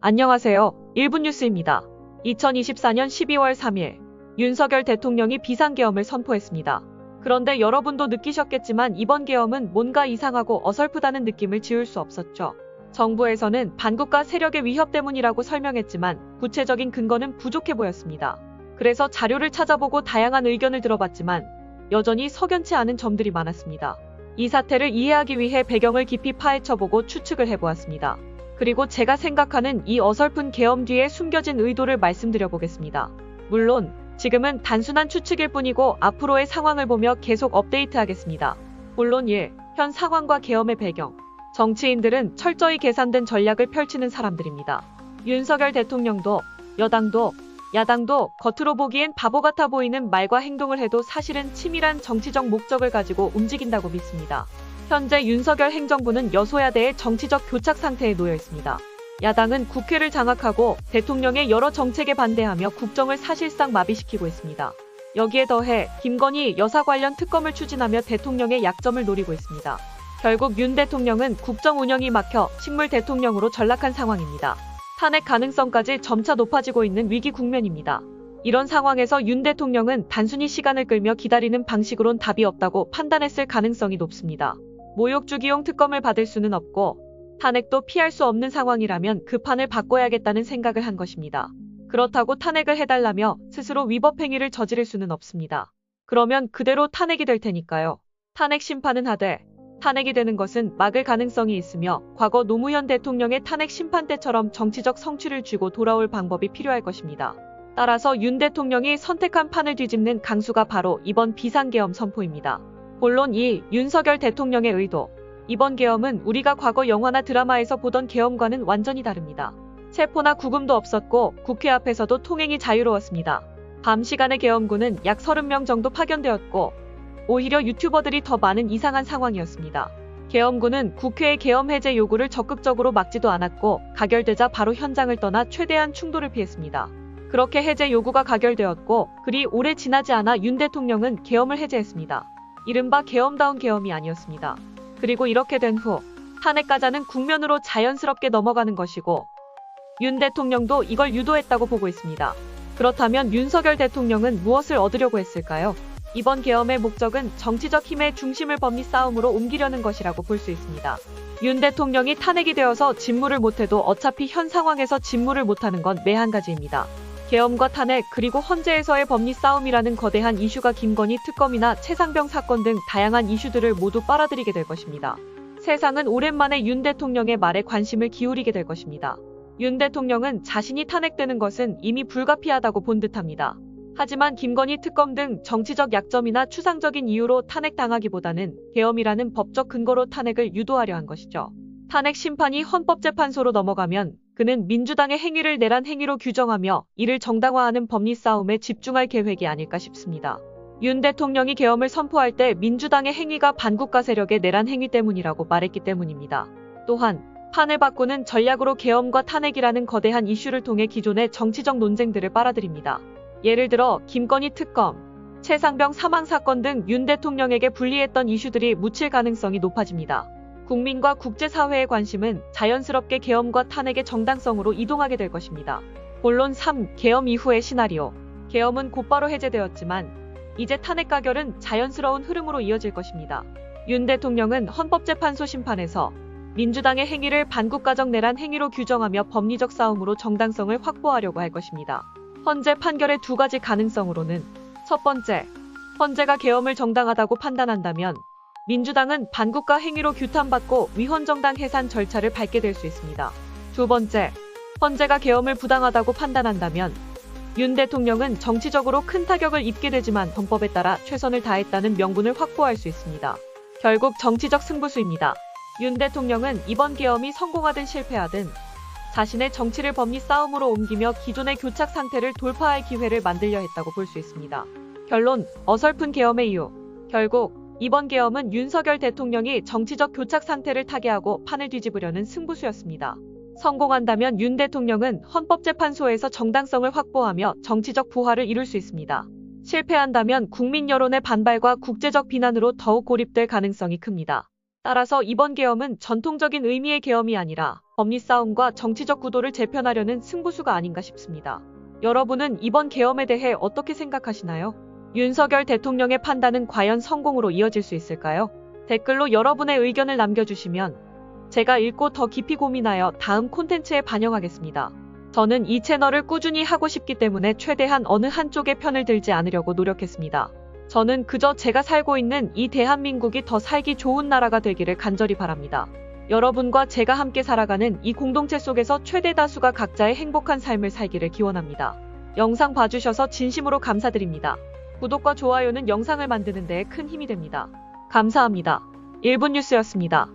안녕하세요. 1분 뉴스입니다. 2024년 12월 3일 윤석열 대통령이 비상계엄을 선포했습니다. 그런데 여러분도 느끼셨겠지만 이번 계엄은 뭔가 이상하고 어설프다는 느낌을 지울 수 없었죠. 정부에서는 반국가 세력의 위협 때문이라고 설명했지만 구체적인 근거는 부족해 보였습니다. 그래서 자료를 찾아보고 다양한 의견을 들어봤지만 여전히 석연치 않은 점들이 많았습니다. 이 사태를 이해하기 위해 배경을 깊이 파헤쳐보고 추측을 해보았습니다. 그리고 제가 생각하는 이 어설픈 계엄 뒤에 숨겨진 의도를 말씀드려 보겠습니다. 물론 지금은 단순한 추측일 뿐이고 앞으로의 상황을 보며 계속 업데이트하겠습니다. 본론 1. 현 상황과 계엄의 배경. 정치인들은 철저히 계산된 전략을 펼치는 사람들입니다. 윤석열 대통령도 여당도 야당도 겉으로 보기엔 바보 같아 보이는 말과 행동을 해도 사실은 치밀한 정치적 목적을 가지고 움직인다고 믿습니다. 현재 윤석열 행정부는 여소야대의 정치적 교착 상태에 놓여 있습니다. 야당은 국회를 장악하고 대통령의 여러 정책에 반대하며 국정을 사실상 마비시키고 있습니다. 여기에 더해 김건희 여사 관련 특검을 추진하며 대통령의 약점을 노리고 있습니다. 결국 윤 대통령은 국정 운영이 막혀 식물 대통령으로 전락한 상황입니다. 탄핵 가능성까지 점차 높아지고 있는 위기 국면입니다. 이런 상황에서 윤 대통령은 단순히 시간을 끌며 기다리는 방식으론 답이 없다고 판단했을 가능성이 높습니다. 모욕주기용 특검을 받을 수는 없고 탄핵도 피할 수 없는 상황이라면 그 판을 바꿔야겠다는 생각을 한 것입니다. 그렇다고 탄핵을 해달라며 스스로 위법 행위를 저지를 수는 없습니다. 그러면 그대로 탄핵이 될 테니까요. 탄핵 심판은 하되 탄핵이 되는 것은 막을 가능성이 있으며 과거 노무현 대통령의 탄핵 심판 때처럼 정치적 성취를 쥐고 돌아올 방법이 필요할 것입니다. 따라서 윤 대통령이 선택한 판을 뒤집는 강수가 바로 이번 비상계엄 선포입니다. 본론 2. 윤석열 대통령의 의도. 이번 계엄은 우리가 과거 영화나 드라마에서 보던 계엄과는 완전히 다릅니다. 체포나 구금도 없었고 국회 앞에서도 통행이 자유로웠습니다. 밤 시간에 계엄군은 약 30명 정도 파견되었고 오히려 유튜버들이 더 많은 이상한 상황이었습니다. 계엄군은 국회의 계엄 해제 요구를 적극적으로 막지도 않았고 가결되자 바로 현장을 떠나 최대한 충돌을 피했습니다. 그렇게 해제 요구가 가결되었고 그리 오래 지나지 않아 윤 대통령은 계엄을 해제했습니다. 이른바 계엄다운 계엄이 아니었습니다. 그리고 이렇게 된 후 탄핵 가자는 국면으로 자연스럽게 넘어가는 것이고 윤 대통령도 이걸 유도했다고 보고 있습니다. 그렇다면 윤석열 대통령은 무엇을 얻으려고 했을까요? 이번 계엄의 목적은 정치적 힘의 중심을 법리 싸움으로 옮기려는 것이라고 볼 수 있습니다. 윤 대통령이 탄핵이 되어서 직무를 못해도 어차피 현 상황에서 직무를 못하는 건 매한 가지입니다. 계엄과 탄핵 그리고 헌재에서의 법리 싸움이라는 거대한 이슈가 김건희 특검이나 최상병 사건 등 다양한 이슈들을 모두 빨아들이게 될 것입니다. 세상은 오랜만에 윤 대통령의 말에 관심을 기울이게 될 것입니다. 윤 대통령은 자신이 탄핵되는 것은 이미 불가피하다고 본 듯합니다. 하지만 김건희 특검 등 정치적 약점이나 추상적인 이유로 탄핵당하기보다는 계엄이라는 법적 근거로 탄핵을 유도하려 한 것이죠. 탄핵 심판이 헌법재판소로 넘어가면 그는 민주당의 행위를 내란 행위로 규정하며 이를 정당화하는 법리 싸움에 집중할 계획이 아닐까 싶습니다. 윤 대통령이 계엄을 선포할 때 민주당의 행위가 반국가 세력의 내란 행위 때문이라고 말했기 때문입니다. 또한 판을 바꾸는 전략으로 계엄과 탄핵이라는 거대한 이슈를 통해 기존의 정치적 논쟁들을 빨아들입니다. 예를 들어 김건희 특검, 최상병 사망 사건 등 윤 대통령에게 불리했던 이슈들이 묻힐 가능성이 높아집니다. 국민과 국제사회의 관심은 자연스럽게 계엄과 탄핵의 정당성으로 이동하게 될 것입니다. 본론 3. 계엄 이후의 시나리오. 계엄은 곧바로 해제되었지만 이제 탄핵 가결은 자연스러운 흐름으로 이어질 것입니다. 윤 대통령은 헌법재판소 심판에서 민주당의 행위를 반국가적 내란 행위로 규정하며 법리적 싸움으로 정당성을 확보하려고 할 것입니다. 헌재 판결의 두 가지 가능성으로는 첫 번째, 헌재가 계엄을 정당하다고 판단한다면 민주당은 반국가 행위로 규탄받고 위헌정당 해산 절차를 밟게 될 수 있습니다. 두 번째, 헌재가 계엄을 부당하다고 판단한다면 윤 대통령은 정치적으로 큰 타격을 입게 되지만 헌법에 따라 최선을 다했다는 명분을 확보할 수 있습니다. 결국 정치적 승부수입니다. 윤 대통령은 이번 계엄이 성공하든 실패하든 자신의 정치를 법리 싸움으로 옮기며 기존의 교착 상태를 돌파할 기회를 만들려 했다고 볼 수 있습니다. 결론, 어설픈 계엄의 이유. 결국 이번 계엄은 윤석열 대통령이 정치적 교착 상태를 타개하고 판을 뒤집으려는 승부수였습니다. 성공한다면 윤 대통령은 헌법재판소에서 정당성을 확보하며 정치적 부활을 이룰 수 있습니다. 실패한다면 국민 여론의 반발과 국제적 비난으로 더욱 고립될 가능성이 큽니다. 따라서 이번 계엄은 전통적인 의미의 계엄이 아니라 법리 싸움과 정치적 구도를 재편하려는 승부수가 아닌가 싶습니다. 여러분은 이번 계엄에 대해 어떻게 생각하시나요? 윤석열 대통령의 판단은 과연 성공으로 이어질 수 있을까요? 댓글로 여러분의 의견을 남겨주시면 제가 읽고 더 깊이 고민하여 다음 콘텐츠에 반영하겠습니다. 저는 이 채널을 꾸준히 하고 싶기 때문에 최대한 어느 한쪽의 편을 들지 않으려고 노력했습니다. 저는 그저 제가 살고 있는 이 대한민국이 더 살기 좋은 나라가 되기를 간절히 바랍니다. 여러분과 제가 함께 살아가는 이 공동체 속에서 최대 다수가 각자의 행복한 삶을 살기를 기원합니다. 영상 봐주셔서 진심으로 감사드립니다. 구독과 좋아요는 영상을 만드는 데 큰 힘이 됩니다. 감사합니다. 1분 뉴스였습니다.